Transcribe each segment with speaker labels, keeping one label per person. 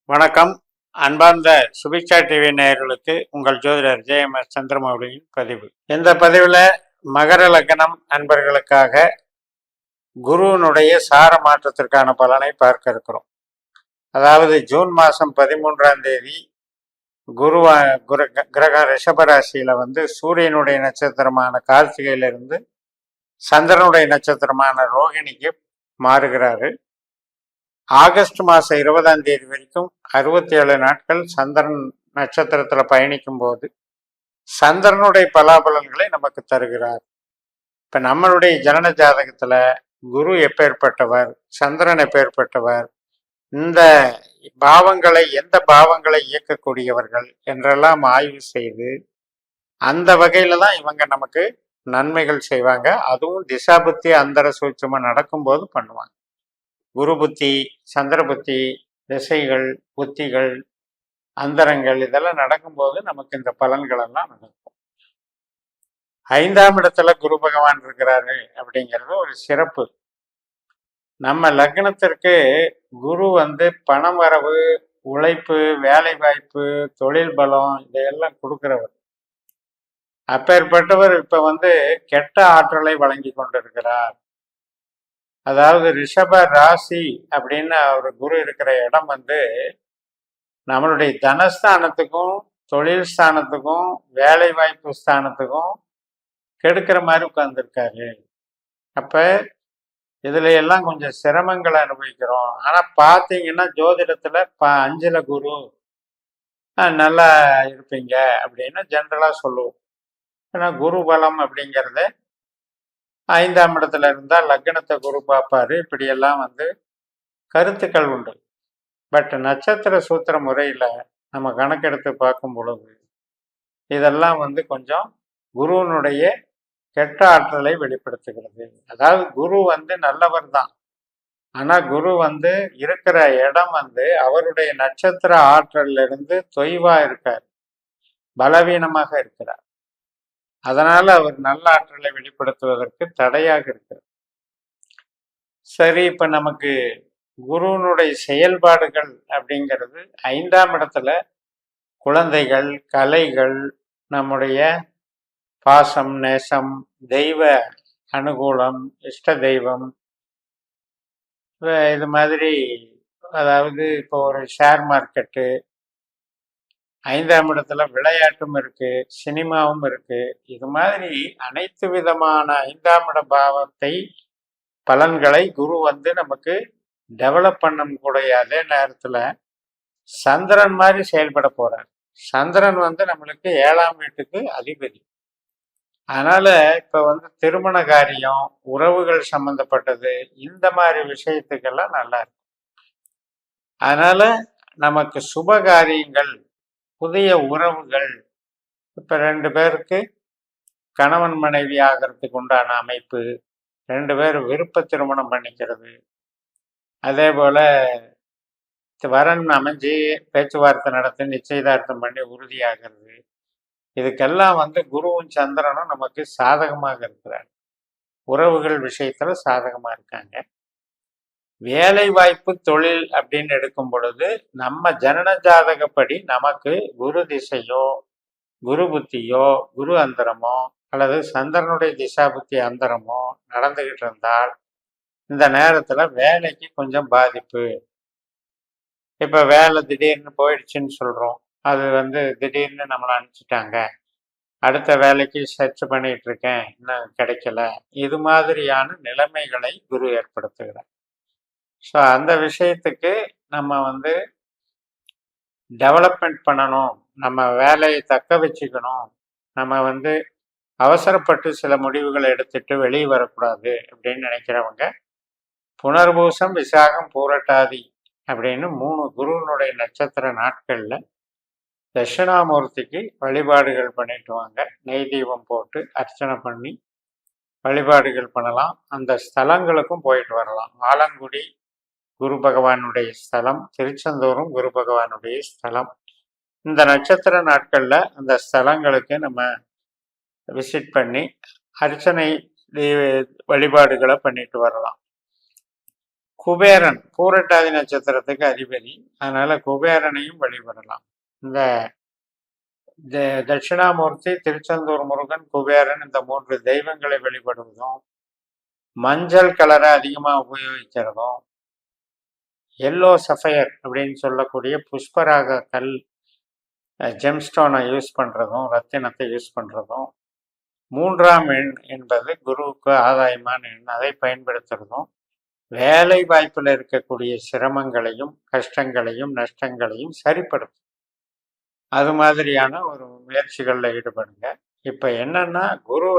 Speaker 1: வணக்கம். அன்பார்ந்த சுபிக்ஷா டிவி நேயர்களுக்கு உங்கள் ஜோதிடர் ஜெயமஸ் சந்திரமௌலியின் பதிவு. இந்த பதிவில் மகர லக்னம் நண்பர்களுக்காக குருவினுடைய சார மாற்றத்திற்கான பலனை பார்க்க இருக்கிறோம். அதாவது ஜூன் மாதம் 13ஆம் தேதி கிரகம் ரிஷபராசியில் சூரியனுடைய நட்சத்திரமான கார்த்திகையிலிருந்து சந்திரனுடைய நட்சத்திரமான ரோகிணிக்கு மாறுகிறாரு. ஆகஸ்ட் மாதம் 20ஆம் தேதி வரைக்கும் 67 நாட்கள் சந்திரன் நட்சத்திரத்தில் பயணிக்கும் போது சந்திரனுடைய பலாபலன்களை நமக்கு தருகிறார். இப்போ நம்மளுடைய ஜனன ஜாதகத்தில் குரு எப்பேற்பட்டவர், சந்திரன் எப்பேற்பட்டவர், இந்த பாவங்களை எந்த பாவங்களை இயக்கக்கூடியவர்கள் என்றெல்லாம் ஆய்வு செய்து அந்த வகையில் தான் இவங்க நமக்கு நன்மைகள் செய்வாங்க. அதுவும் திசாபுத்தி அந்தர சூட்சமாக நடக்கும்போது பண்ணுவாங்க. குரு புத்தி, சந்திர புத்தி, திசைகள், புத்திகள், அந்தரங்கள் இதெல்லாம் நடக்கும்போது நமக்கு இந்த பலன்கள் எல்லாம் நடக்கும். 5ஆம் இடத்துல குரு பகவான் இருக்கிறாரு அப்படிங்கிறது ஒரு சிறப்பு. நம்ம லக்னத்திற்கு குரு பணம் வரவு, உழைப்பு, வேலை வாய்ப்பு, தொழில் பலம் இதையெல்லாம் கொடுக்கிறவர். அப்பேற்பட்டவர் இப்ப கெட்ட ஆற்றலை வழங்கி கொண்டிருக்கிறார். அதாவது ரிஷப ராசி அப்படின்னு ஒரு குரு இருக்கிற இடம் நம்மளுடைய தனஸ்தானத்துக்கும் தொழில் ஸ்தானத்துக்கும் வேலை வாய்ப்பு ஸ்தானத்துக்கும் கெடுக்கிற மாதிரி உட்கார்ந்துருக்காரு. அப்ப இதுல எல்லாம் கொஞ்சம் சிரமங்களை அனுபவிக்கிறோம். ஆனா பாத்தீங்கன்னா ஜோதிடத்துல 5ல குரு நல்லா இருப்பீங்க அப்படின்னு ஜென்ரலா சொல்லுவோம். ஏன்னா குரு பலம் அப்படிங்கிறத 5ஆம் இடத்துல இருந்தால் லக்னத்தை குரு பார்ப்பாரு. இப்படியெல்லாம் கருத்துக்கள் உண்டு. பட் நட்சத்திர சூத்திர முறையில் நம்ம கணக்கெடுத்து பார்க்கும் பொழுது இதெல்லாம் கொஞ்சம் குருவினுடைய கெட்ட ஆற்றலை வெளிப்படுத்துகிறது. அதாவது குரு நல்லவர் தான். ஆனால் குரு இருக்கிற இடம் அவருடைய நட்சத்திர ஆற்றல்ல இருந்து தொய்வா இருக்கார், பலவீனமாக இருக்கிறார். அதனால அவர் நல்ல ஆற்றலை வெளிப்படுத்துவதற்கு தடையாக இருக்கிறது. சரி, இப்ப நமக்கு குருவினுடைய செயல்பாடுகள் அப்படிங்கிறது 5ஆம் இடத்துல குழந்தைகள், கலைகள், நம்முடைய பாசம், நேசம், தெய்வ அனுகூலம், இஷ்ட தெய்வம், இது மாதிரி. அதாவது இப்போ ஒரு ஷேர் மார்க்கெட்டு, 5ஆம் இடத்துல விளையாட்டும் இருக்கு, சினிமாவும் இருக்கு. இது மாதிரி அனைத்து விதமான 5ஆம் இட பாவத்தை பலன்களை குரு நமக்கு டெவலப் பண்ணக்கூடிய அதே நேரத்துல சந்திரன் மாதிரி செயல்பட போறார். சந்திரன் நம்மளுக்கு 7ஆம் வீட்டுக்கு அதிபதி. அதனால இப்ப திருமண காரியம், உறவுகள் சம்பந்தப்பட்டது, இந்த மாதிரி விஷயத்துக்கெல்லாம் நல்லா இருக்கு. அதனால நமக்கு சுப காரியங்கள், புதிய உறவுகள், இப்ப 2 பேருக்கு கணவன் மனைவி ஆகிறதுக்கு உண்டான அமைப்பு, 2 பேர் விருப்ப திருமணம் பண்ணிக்கிறது, அதே போல வரன் அமைஞ்சு பேச்சுவார்த்தை நடத்தி நிச்சயதார்த்தம் பண்ணி உறுதியாகிறது. இதுக்கெல்லாம் குருவும் சந்திரனும் நமக்கு சாதகமாக இருக்கிறார். உறவுகள் விஷயத்துல சாதகமா இருக்காங்க. வேலை வாய்ப்பு, தொழில் அப்படின்னு எடுக்கும் பொழுது நம்ம ஜனன ஜாதகப்படி நமக்கு குரு திசையோ, குரு புத்தியோ, குரு அந்தரமோ அல்லது சந்திரனுடைய திசா புத்தி அந்தரமோ நடந்துகிட்டு இருந்தால் இந்த நேரத்துல வேலைக்கு கொஞ்சம் பாதிப்பு. இப்ப வேலை திடீர்னு போயிடுச்சுன்னு சொல்றோம். அது திடீர்னு நம்மளை அனுப்பிச்சிட்டாங்க, அடுத்த வேலைக்கு சர்ச் பண்ணிட்டு இருக்கேன், இன்னும் கிடைக்கல. இது மாதிரியான நிலைமைகளை குரு ஏற்படுத்துகிறார். ஸோ அந்த விஷயத்துக்கு நம்ம டெவலப்மெண்ட் பண்ணணும், நம்ம வேலையை தக்க வச்சுக்கணும், நம்ம அவசரப்பட்டு சில முடிவுகளை எடுத்துட்டு வெளியே வரக்கூடாது அப்படின்னு நினைக்கிறவங்க புனர்பூசம், விசாகம், பூரட்டாதி அப்படின்னு 3 குருவினுடைய நட்சத்திர நாட்கள்ல தட்சிணாமூர்த்திக்கு வழிபாடுகள் பண்ணிட்டு வாங்க. நெய் தீபம் போட்டு அர்ச்சனை பண்ணி வழிபாடுகள் பண்ணலாம். அந்த ஸ்தலங்களுக்கும் போயிட்டு வரலாம். ஆலங்குடி குரு பகவானுடைய ஸ்தலம், திருச்செந்தூரும் குரு பகவானுடைய ஸ்தலம். இந்த நட்சத்திர நாட்கள்ல அந்த ஸ்தலங்களுக்கு நம்ம விசிட் பண்ணி அர்ச்சனை வழிபாடுகளை பண்ணிட்டு வரலாம். குபேரன் பூரட்டாதி நட்சத்திரத்துக்கு அதிபதி. அதனால குபேரனையும் வழிபடலாம். இந்த தட்சிணாமூர்த்தி, திருச்செந்தூர் முருகன், குபேரன் இந்த 3 தெய்வங்களை வழிபடுவதும், மஞ்சள் கலரை அதிகமா உபயோகிக்கிறதும், எல்லோ சஃபயர் அப்படின்னு சொல்லக்கூடிய புஷ்பராக கல் ஜெம்ஸ்டோனை யூஸ் பண்றதும், ரத்தினத்தை யூஸ் பண்றதும், 3ஆம் எண் என்பது குருவுக்கு ஆதாயமான எண், அதை பயன்படுத்துறதும், வேலை வாய்ப்பில் இருக்கக்கூடிய சிரமங்களையும் கஷ்டங்களையும் நஷ்டங்களையும் சரிப்படுத்தும். அது மாதிரியான ஒரு முயற்சிகளில் ஈடுபடுங்க. இப்ப என்னன்னா, குரு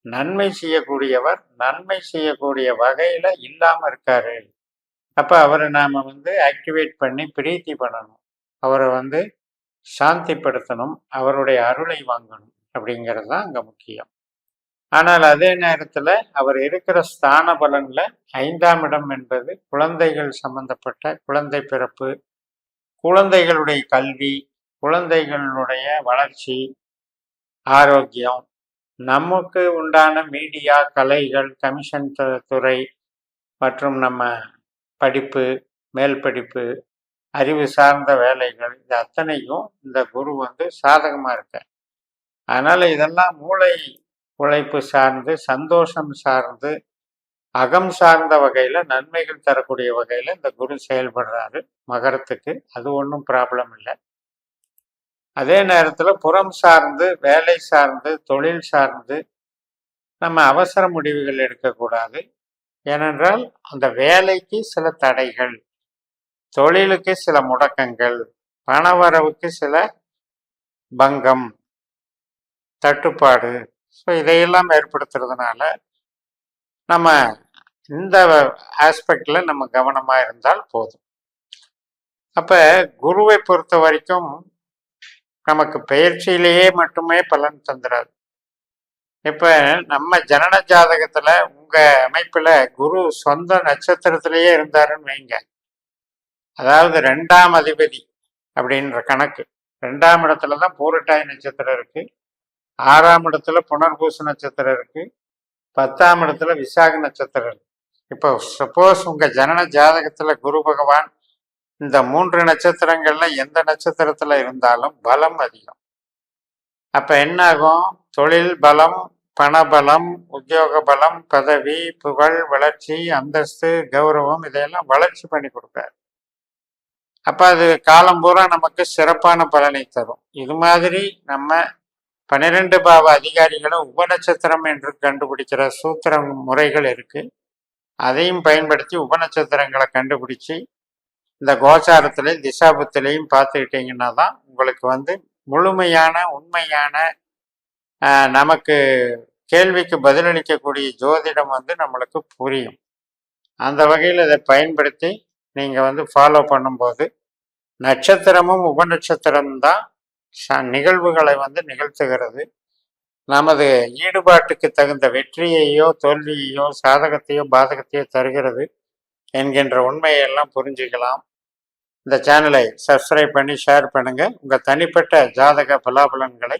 Speaker 1: நன்மை செய்யக்கூடியவர், நன்மை செய்யக்கூடிய வகையில இல்லாம இருக்காரு. அப்ப அவரை நாம ஆக்டிவேட் பண்ணி பிரீத்தி பண்ணணும், அவரை சாந்திப்படுத்தணும், அவருடைய அருளை வாங்கணும் அப்படிங்கிறது தான் அங்க முக்கியம். ஆனால் அதே நேரத்துல அவர் இருக்கிற ஸ்தான பலன்ல 5ஆம் இடம் என்பது குழந்தைகள் சம்பந்தப்பட்ட குழந்தை பிறப்பு, குழந்தைகளுடைய கல்வி, குழந்தைகளுடைய வளர்ச்சி, ஆரோக்கியம், நமக்கு உண்டான மீடியா, கலைகள், கமிஷன் துறை மற்றும் நம்ம படிப்பு, மேல் படிப்பு, அறிவு சார்ந்த வேலைகள், இது அத்தனையும் இந்த குரு சாதகமா இருக்க. அதனால இதெல்லாம் மூளை உழைப்பு சார்ந்து, சந்தோஷம் சார்ந்து, அகம் சார்ந்த வகையில நன்மைகள் தரக்கூடிய வகையில இந்த குரு செயல்படுறாரு மகரத்துக்கு. அது ஒன்றும் ப்ராப்ளம் இல்லை. அதே நேரத்துல புறம் சார்ந்து, வேலை சார்ந்து, தொழில் சார்ந்து நம்ம அவசர முடிவுகள் எடுக்கக்கூடாது. ஏனென்றால் அந்த வேலைக்கு சில தடைகள், தொழிலுக்கு சில முடக்கங்கள், பணவரவுக்கு சில பங்கம், தட்டுப்பாடு, ஸோ இதையெல்லாம் ஏற்படுத்துறதுனால நம்ம இந்த ஆஸ்பெக்ட்ல நம்ம கவனமா இருந்தால் போதும். அப்ப குருவை பொறுத்த வரைக்கும் நமக்கு பயிற்சியிலேயே மட்டுமே பலன் தந்துடாது. இப்ப நம்ம ஜனன ஜாதகத்துல உங்க அமைப்புல குரு சொந்த நட்சத்திரத்திலேயே இருந்தாருன்னு வைங்க, அதாவது 2ஆம் அதிபதி அப்படின்ற கணக்கு, 2ஆம் இடத்துலதான் பூரட்டாதி நட்சத்திரம் இருக்கு, 6ஆம் இடத்துல புனர்பூச நட்சத்திரம் இருக்கு, 10ஆம் இடத்துல விசாக நட்சத்திரம் இருக்கு. இப்போ சப்போஸ் உங்க ஜனன ஜாதகத்துல குரு பகவான் இந்த 3 நட்சத்திரங்கள்ல எந்த நட்சத்திரத்துல இருந்தாலும் பலம் அதிகம். அப்ப என்ன ஆகும்? தொழில் பலம், பணபலம், உத்தியோக பலம், பதவி, புகழ், வளர்ச்சி, அந்தஸ்து, கௌரவம், இதையெல்லாம் வளர்ச்சி பண்ணி கொடுப்பாரு. அப்ப அது காலம் பூரா நமக்கு சிறப்பான பலனை தரும். இது மாதிரி நம்ம 12 பாவ அதிகாரிகளை உபநட்சத்திரம் என்று கண்டுபிடிக்கிற சூத்திர முறைகள் இருக்கு. அதையும் பயன்படுத்தி உபநட்சத்திரங்களை கண்டுபிடிச்சி இந்த கோச்சாரத்திலையும் திசாபத்திலையும் பார்த்துக்கிட்டீங்கன்னா தான் உங்களுக்கு முழுமையான உண்மையான நமக்கு கேள்விக்கு பதிலளிக்கக்கூடிய ஜோதிடம் நம்மளுக்கு புரியும். அந்த வகையில் இதை பயன்படுத்தி நீங்கள் ஃபாலோ பண்ணும்போது நட்சத்திரமும் உபநட்சத்திரம்தான் நிகழ்வுகளை நிகழ்த்துகிறது. நமது ஈடுபாட்டுக்கு தகுந்த வெற்றியையோ தோல்வியையோ சாதகத்தையோ பாதகத்தையோ தருகிறது என்கின்ற உண்மையெல்லாம் புரிஞ்சுக்கலாம். இந்த சேனலை சப்ஸ்கிரைப் பண்ணி ஷேர் பண்ணுங்க. உங்கள் தனிப்பட்ட ஜாதக பலாபலன்களை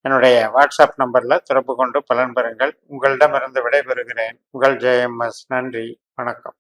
Speaker 1: என்னுடைய வாட்ஸ்அப் நம்பரில் தொடர்பு கொண்டு பலன் பெறுங்கள். உங்களிடமிருந்து விடைபெறுகிறேன். உங்கள் JMS. நன்றி, வணக்கம்.